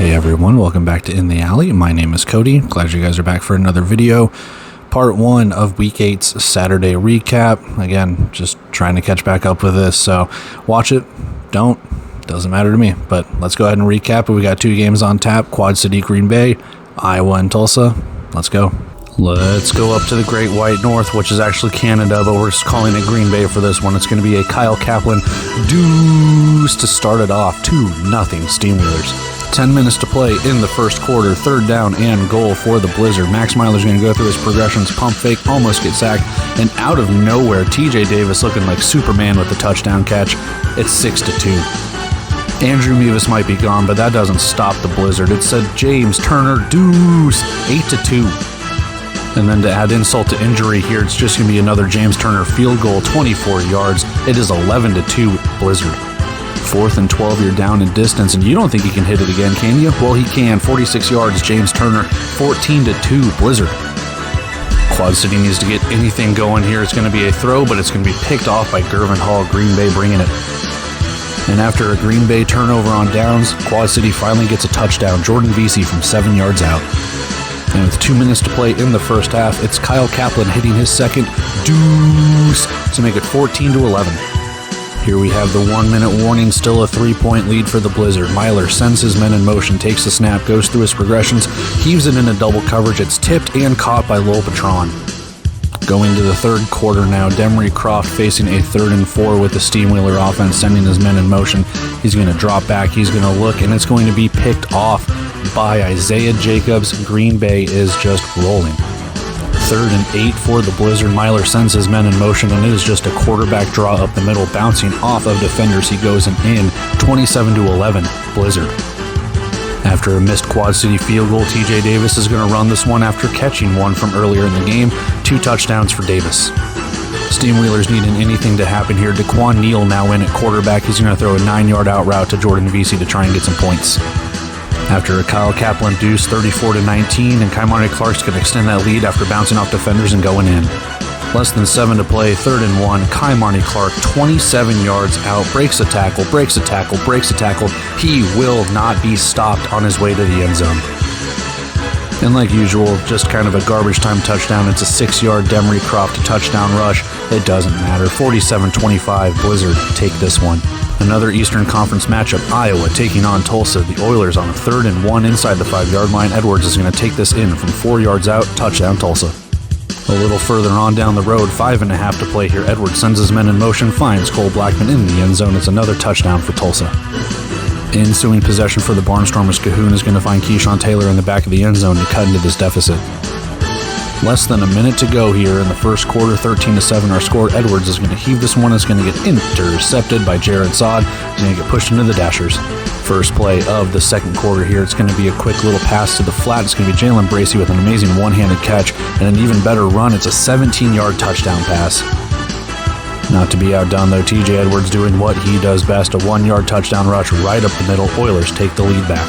Hey everyone, welcome back to In the Alley. My name is Cody. Glad you guys are back for another video. Part 1 of Week 8's Saturday recap. Again, just trying to catch back up with this, so watch it, doesn't matter to me. But let's go ahead and recap it. We got 2 games on tap, Quad City, Green Bay, Iowa, and Tulsa. Let's go. Let's go up to the Great White North, which is actually Canada, but we're just calling it Green Bay for this one. It's going to be a Kyle Kaplan deuce to start it off. 2-0 Steamwheelers. 10 minutes to play in the first quarter. 3rd down and goal for the Blizzard. Max Myler's going to go through his progressions, pump fake, almost get sacked, and out of nowhere, TJ Davis looking like Superman with the touchdown catch. It's 6-2. Andrew Mevis might be gone, but that doesn't stop the Blizzard. It said James Turner deuce, 8-2. And then to add insult to injury here, it's just going to be another James Turner field goal, 24 yards. It is 11-2 Blizzard. 4th and 12, you're down in distance, and you don't think he can hit it again, can you? Well, he can. 46 yards, James Turner, 14-2 Blizzard. Quad City needs to get anything going here. It's going to be a throw, but it's going to be picked off by Gervin Hall. Green Bay bringing it. And after a Green Bay turnover on downs, Quad City finally gets a touchdown. Jordan Vesey from 7 yards out. And with 2 minutes to play in the first half, it's Kyle Kaplan hitting his second deuce to make it 14-11. Here we have the 1 minute warning, still a 3-point lead for the Blizzard. Myler sends his men in motion, takes the snap, goes through his progressions, heaves it into double coverage. It's tipped and caught by Lowell Patron. Going to the third quarter now, Demery Croft facing a 3rd and 4 with the Steamwheeler offense, sending his men in motion. He's going to drop back, he's going to look, and it's going to be picked off by Isaiah Jacobs. Green Bay is just rolling. 3rd and 8 for the Blizzard. Myler sends his men in motion, and it is just a quarterback draw up the middle, bouncing off of defenders. He goes in, 27-11 Blizzard. After a missed Quad City field goal, TJ Davis is going to run this one after catching one from earlier in the game. 2 touchdowns for Davis. Steamwheelers needing anything to happen here. DeQuan Neal now in at quarterback. He's going to throw a 9-yard out route to Jordan Vesey to try and get some points. After a Kyle Kaplan deuce, 34-19, and Kaimani Clark's going to extend that lead after bouncing off defenders and going in. Less than 7 to play, 3rd and 1. Kaimani Clark, 27 yards out, breaks a tackle. He will not be stopped on his way to the end zone. And like usual, just kind of a garbage time touchdown. It's a 6-yard Demery Croft touchdown rush. It doesn't matter. 47-25, Blizzard take this one. Another Eastern Conference matchup, Iowa taking on Tulsa. The Oilers on a 3rd and 1 inside the 5-yard line. Edwards is going to take this in from 4 yards out, touchdown Tulsa. A little further on down the road, 5.5 to play here. Edwards sends his men in motion, finds Cole Blackman in the end zone. It's another touchdown for Tulsa. Ensuing possession for the Barnstormers, Cahoon is going to find Keyshawn Taylor in the back of the end zone to cut into this deficit. Less than a minute to go here in the first quarter, 13-7 our score. Edwards is going to heave this one. It's going to get intercepted by Jared Saad. He's going to get pushed into the dashers. First play of the second quarter here. It's going to be a quick little pass to the flat. It's going to be Jalen Bracey with an amazing one-handed catch and an even better run. It's a 17-yard touchdown pass. Not to be outdone, though, TJ Edwards doing what he does best, a 1-yard touchdown rush right up the middle. Oilers take the lead back.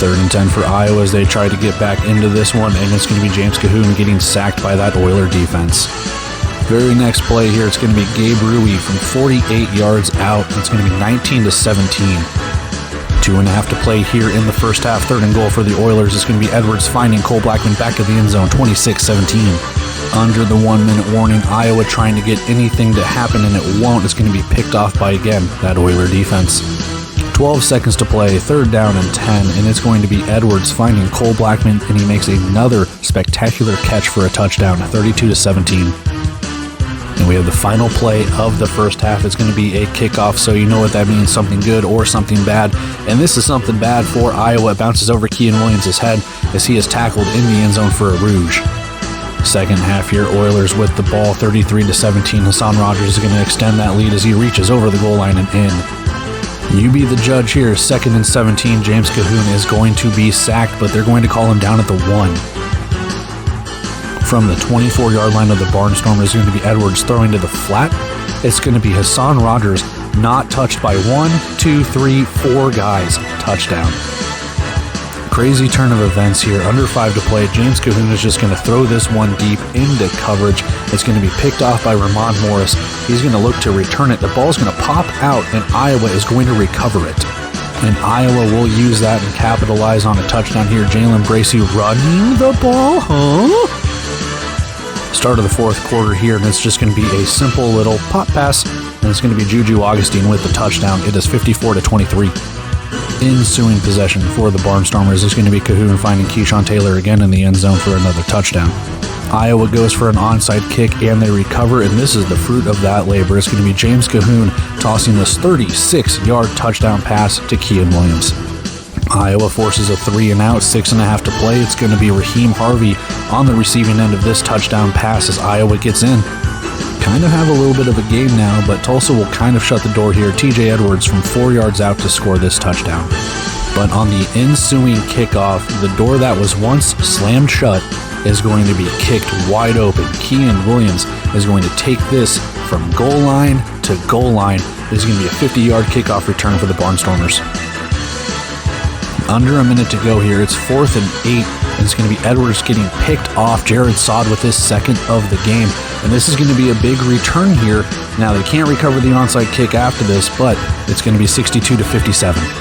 3rd and 10 for Iowa as they try to get back into this one, and it's going to be James Cahoon getting sacked by that Oiler defense. Very next play here, it's going to be Gabe Rui from 48 yards out. It's going to be 19-17. 2.5 to play here in the first half. 3rd and goal for the Oilers. It's going to be Edwards finding Cole Blackman back of the end zone, 26-17. Under the 1 minute warning, Iowa trying to get anything to happen, and it won't. It's going to be picked off by, again, that Oiler defense. 12 seconds to play, 3rd down and 10, and it's going to be Edwards finding Cole Blackman, and he makes another spectacular catch for a touchdown, 32-17. And we have the final play of the first half. It's going to be a kickoff, so you know what that means, something good or something bad. And this is something bad for Iowa. It bounces over Kean Williams' head as he is tackled in the end zone for a rouge. Second half here, Oilers with the ball, 33-17. Hassan Rogers is going to extend that lead as he reaches over the goal line and in. You be the judge here. 2nd and 17. James Cahoon is going to be sacked, but they're going to call him down at the 1. From the 24-yard line of the Barnstormers is going to be Edwards throwing to the flat. It's going to be Hassan Rogers, not touched by 1, 2, 3, 4 guys. Touchdown. Crazy turn of events here. Under 5 to play. James Cahoon is just going to throw this one deep into coverage. It's going to be picked off by Ramon Morris. He's going to look to return it. The ball's going to pop out, and Iowa is going to recover it. And Iowa will use that and capitalize on a touchdown here. Jalen Bracey running the ball, Start of the fourth quarter here, and it's just going to be a simple little pop pass, and it's going to be Juju Augustine with the touchdown. It is 54-23. Ensuing possession for the Barnstormers is going to be Cahoon finding Keyshawn Taylor again in the end zone for another touchdown. Iowa goes for an onside kick, and they recover, and this is the fruit of that labor. It's going to be James Cahoon tossing this 36-yard touchdown pass to Kean Williams. Iowa forces a 3-and-out, 6.5 to play. It's going to be Raheem Harvey on the receiving end of this touchdown pass as Iowa gets in. Kind of have a little bit of a game now, but Tulsa will kind of shut the door here. TJ Edwards from 4 yards out to score this touchdown. But on the ensuing kickoff, the door that was once slammed shut is going to be kicked wide open. Kean Williams is going to take this from goal line to goal line. This is going to be a 50-yard kickoff return for the Barnstormers. Under a minute to go here. It's 4th and 8, and it's going to be Edwards getting picked off. Jared Sod with his second of the game, and this is going to be a big return here. Now, they can't recover the onside kick after this, but it's going to be 62-57.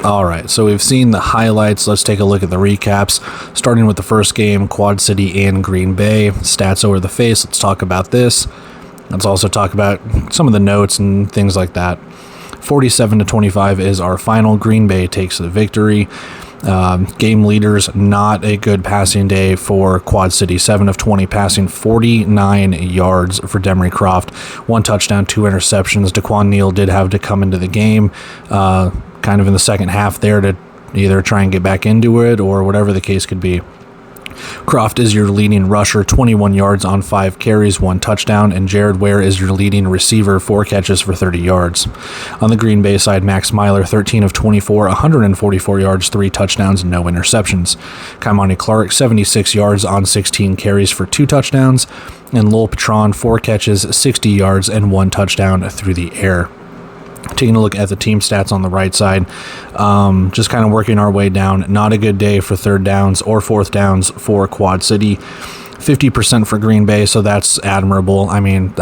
All right, so we've seen the highlights. Let's take a look at the recaps. Starting with the first game, Quad City and Green Bay. Stats over the face. Let's talk about this. Let's also talk about some of the notes and things like that. 47-25 is our final. Green Bay takes the victory. Game leaders, not a good passing day for Quad City. 7 of 20 passing, 49 yards for Demery Croft. 1 touchdown, 2 interceptions. Daquan Neal did have to come into the game kind of in the second half there to either try and get back into it or whatever the case could be. Croft is your leading rusher, 21 yards on 5 carries, 1 touchdown, and Jared Ware is your leading receiver, 4 catches for 30 yards. On the Green Bay side, Max Myler, 13 of 24, 144 yards, 3 touchdowns, no interceptions. Kaimani Clark, 76 yards on 16 carries for 2 touchdowns, and Lowell Patron, 4 catches, 60 yards, and 1 touchdown through the air. Taking a look at the team stats on the right side, just kind of working our way down. Not a good day for 3rd downs or 4th downs for Quad City. 50% for Green Bay, so that's admirable. I mean,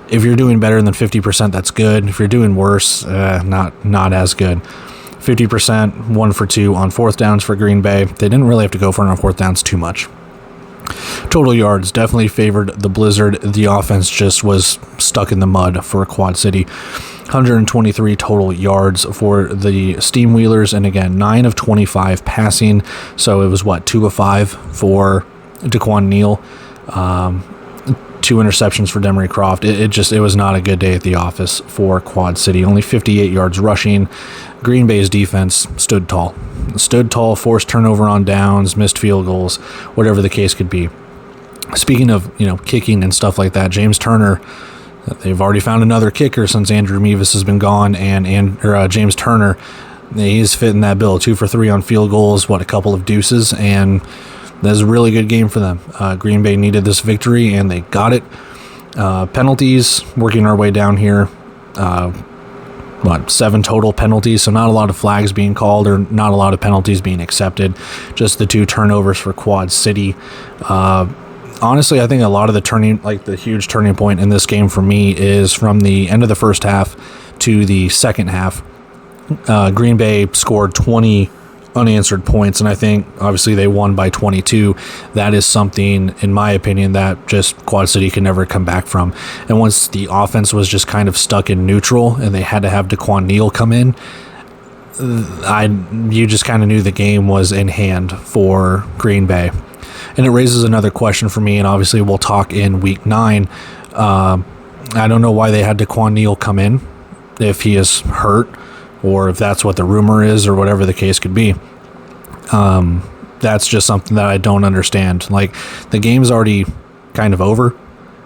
if you're doing better than 50%, that's good. If you're doing worse, not as good. 50%, 1 for 2 on 4th downs for Green Bay. They didn't really have to go for it on 4th downs too much. Total yards definitely favored the Blizzard. The offense just was stuck in the mud for Quad City. 123 total yards for the Steamwheelers, and again, 9 of 25 passing. So it was 2 of 5 for Daquan Neal. 2 interceptions for Demery Croft. It was not a good day at the office for Quad City. Only 58 yards rushing. Green Bay's defense stood tall. Forced turnover on downs, missed field goals, whatever the case could be. Speaking of, kicking and stuff like that, James Turner, they've already found another kicker since Andrew Mevis has been gone, and James Turner, he's fitting that bill. 2 for 3 on field goals, a couple of deuces, and that's a really good game for them. Green Bay needed this victory, and they got it. Penalties, working our way down here. 7 total penalties, so not a lot of flags being called or not a lot of penalties being accepted. Just the 2 turnovers for Quad City. Honestly, I think a lot of the huge turning point in this game for me is from the end of the first half to the second half. Green Bay scored 20 unanswered points, and I think obviously they won by 22. That is something, in my opinion, that just Quad City can never come back from. And once the offense was just kind of stuck in neutral and they had to have Daquan Neal come in, you just kind of knew the game was in hand for Green Bay. And it raises another question for me, and obviously we'll talk in week 9. I don't know why they had Daquan Neal come in, if he is hurt or if that's what the rumor is or whatever the case could be. That's just something that I don't understand. Like, the game's already kind of over,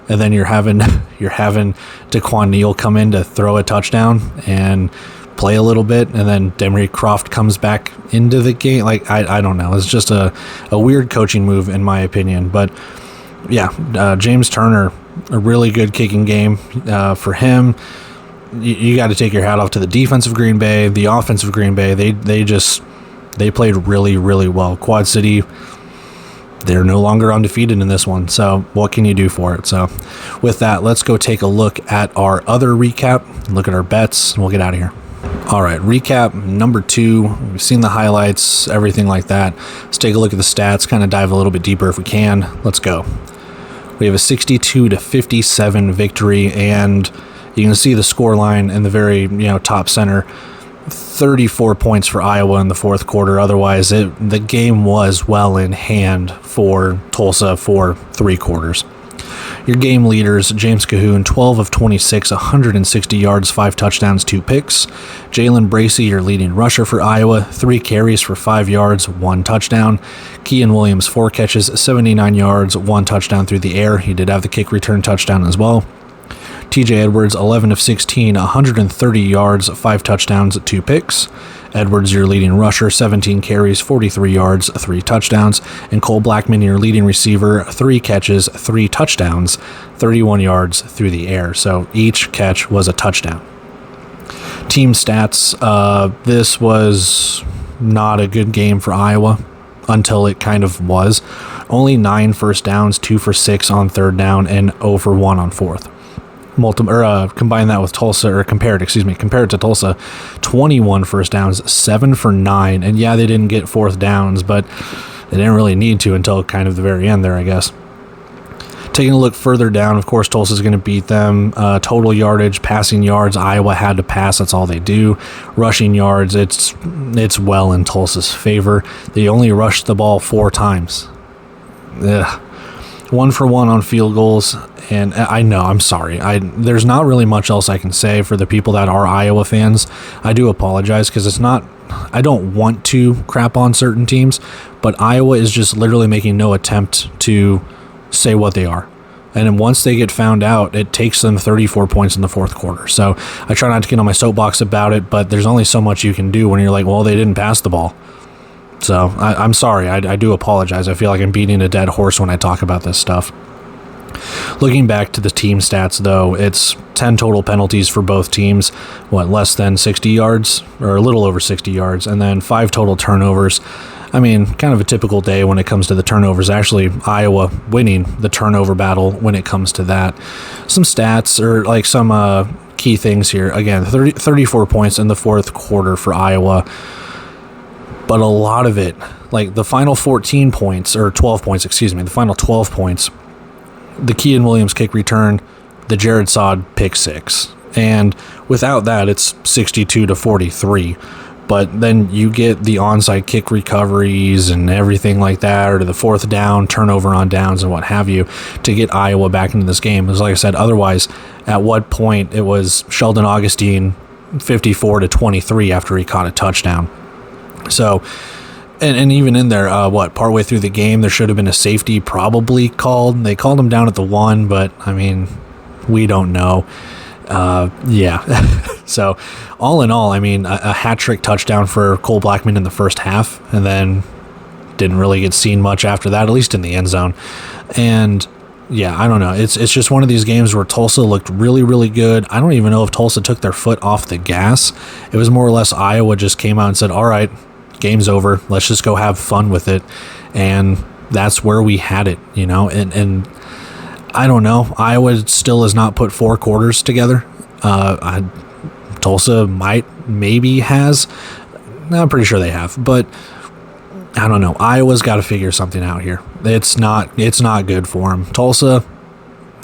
and then you're having Daquan Neal come in to throw a touchdown and play a little bit, and then Demery Croft comes back into the game. Like, I don't know. It's just a weird coaching move, in my opinion. But yeah, James Turner, a really good kicking game for him. You got to take your hat off to the defense of Green Bay, the offense of Green Bay. They played really, really well. Quad City, they're no longer undefeated in this one. So what can you do for it? So with that, let's go take a look at our other recap, look at our bets, and we'll get out of here. All right, recap number 2. We've seen the highlights, everything like that. Let's take a look at the stats, kind of dive a little bit deeper if we can. Let's go. We have a 62-57 victory, and you can see the score line in the very top center. 34 points for Iowa in the fourth quarter. Otherwise, the game was well in hand for Tulsa for 3 quarters. Your game leaders, James Cahoon, 12 of 26, 160 yards, 5 touchdowns, 2 picks. Jalen Bracey, your leading rusher for Iowa, 3 carries for 5 yards, 1 touchdown. Kean Williams, 4 catches, 79 yards, 1 touchdown through the air. He did have the kick return touchdown as well. TJ Edwards, 11 of 16, 130 yards, 5 touchdowns, 2 picks. Edwards, your leading rusher, 17 carries, 43 yards, 3 touchdowns. And Cole Blackman, your leading receiver, 3 catches, 3 touchdowns, 31 yards through the air. So each catch was a touchdown. Team stats, this was not a good game for Iowa until it kind of was. Only 9 first downs, 2 for 6 on third down, and 0 for 1 on fourth. Combine that with Tulsa, or compare it to Tulsa, 21 first downs, 7 for 9, and yeah, they didn't get fourth downs, but they didn't really need to until kind of the very end there, I guess. Taking a look further down, of course, Tulsa's going to beat them. Total yardage, passing yards, Iowa had to pass, that's all they do. Rushing yards, it's well in Tulsa's favor. They only rushed the ball 4 times. Ugh. 1 for 1 on field goals, and I know, I'm sorry. There's not really much else I can say for the people that are Iowa fans. I do apologize, because I don't want to crap on certain teams, but Iowa is just literally making no attempt to say what they are. And then once they get found out, it takes them 34 points in the fourth quarter. So I try not to get on my soapbox about it, but there's only so much you can do when you're like, well, they didn't pass the ball. So I'm sorry. I do apologize. I feel like I'm beating a dead horse when I talk about this stuff. Looking back to the team stats, though, it's 10 total penalties for both teams, less than 60 yards, or a little over 60 yards, and then 5 total turnovers. I mean, kind of a typical day when it comes to the turnovers. Actually, Iowa winning the turnover battle when it comes to that. Some stats, or like some key things here. Again, 34 points in the fourth quarter for Iowa. But a lot of it, like the final 14 points, or 12 points, the final 12 points, the Kean Williams kick return, the Jared Sod pick 6. And without that, it's 62-43. But then you get the onside kick recoveries and everything like that, or the fourth down, turnover on downs and what have you, to get Iowa back into this game. Because like I said, otherwise, at what point it was Sheldon Augustine 54-23 after he caught a touchdown. So, and even in there, partway through the game, there should have been a safety probably called. They called him down at the 1, but, I mean, we don't know. Yeah. So, all in all, I mean, a hat-trick touchdown for Cole Blackman in the first half, and then didn't really get seen much after that, at least in the end zone. And yeah, I don't know. It's just one of these games where Tulsa looked really, really good. I don't even know if Tulsa took their foot off the gas. It was more or less Iowa just came out and said, all right, game's over. Let's just go have fun with it. And that's where we had it, and I don't know. Iowa still has not put 4 quarters together. Tulsa maybe has. I'm pretty sure they have, but I don't know. Iowa's got to figure something out here. It's not good for them. Tulsa,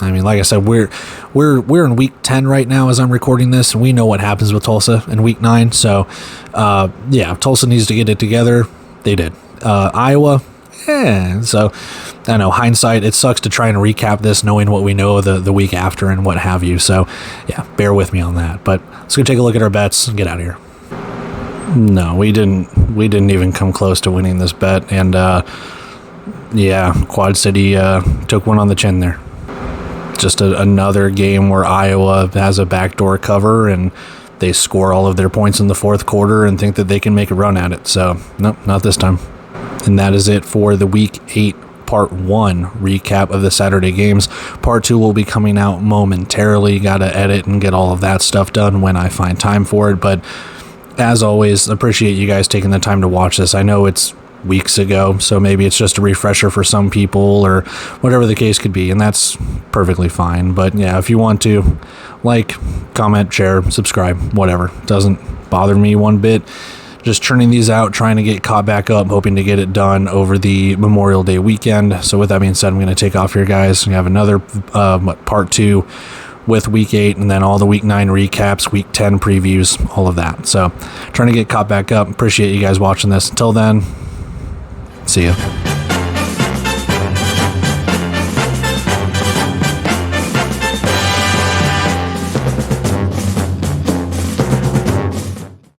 I mean, like I said, we're in week 10 right now as I'm recording this, and we know what happens with Tulsa in week 9. So, yeah, Tulsa needs to get it together. They did. Iowa, so I know, hindsight, it sucks to try and recap this knowing what we know the week after and what have you. So, yeah, bear with me on that. But let's go take a look at our bets and get out of here. No, we didn't even come close to winning this bet, and yeah, Quad City took one on the chin there. Just another game where Iowa has a backdoor cover and they score all of their points in the fourth quarter and think that they can make a run at it. So, nope, not this time. And that is it for the Week 8 Part 1 recap of the Saturday games. Part 2 will be coming out momentarily. Got to edit and get all of that stuff done when I find time for it. But as always, appreciate you guys taking the time to watch this. I know it's weeks ago, so maybe it's just a refresher for some people or whatever the case could be, and that's perfectly fine. But yeah, if you want to, like, comment, share, subscribe, whatever. Doesn't bother me one bit. Just churning these out, trying to get caught back up, hoping to get it done over the Memorial Day weekend. So with that being said, I'm going to take off here, guys. We have another part 2 with week 8, and then all the week 9 recaps, week 10 previews, all of that. So trying to get caught back up. Appreciate you guys watching this. Until then, see ya.